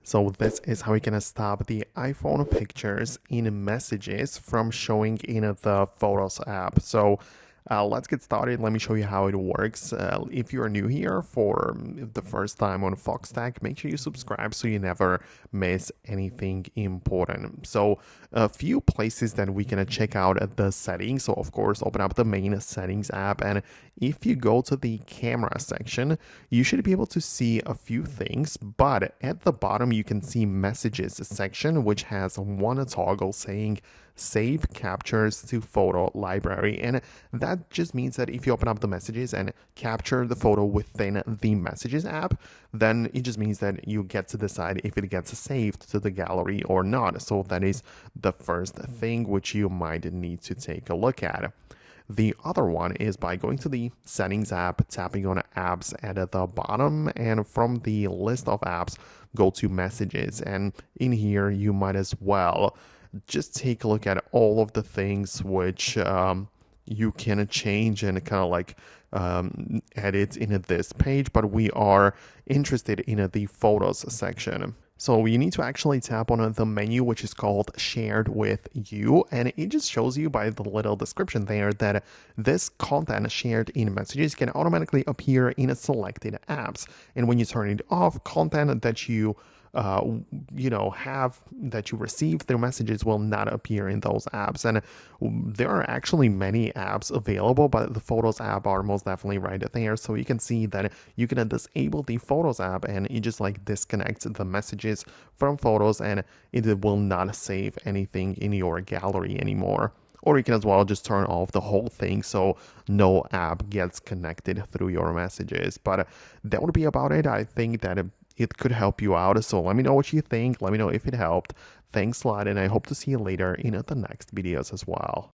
So this is how we can stop the iPhone pictures in messages from showing in the Photos app. So let's get started. Let me show you how it works. If you're new here for the first time on Foxtecc, make sure you subscribe so you never miss anything important. So a few places that we can check out the settings. So of course, open up the main settings app, and if you go to the camera section, you should be able to see a few things, but at the bottom you can see messages section, which has one toggle saying save captures to photo library. And that just means that if you open up the messages and capture the photo within the messages app, then it just means that you get to decide if it gets saved to the gallery or not. So that is the first thing which you might need to take a look at. The other one is by going to the settings app, tapping on apps at the bottom, and from the list of apps, go to messages. And in here, you might as well just take a look at all of the things which you can change and kind of like edit in this page, but we are interested in the photos section. So you need to actually tap on the menu, which is called Shared with You, and it just shows you by the little description there that this content shared in messages can automatically appear in selected apps. And when you turn it off, content that you have that you receive through messages will not appear in those apps. And there are actually many apps available, but the Photos app are most definitely right there. So you can see that you can disable the Photos app and you just like disconnect the messages from Photos, and it will not save anything in your gallery anymore. Or you can as well just turn off the whole thing so no app gets connected through your messages. But that would be about it. I think that it could help you out. So let me know what you think. Let me know if it helped. Thanks a lot, and I hope to see you later in the next videos as well.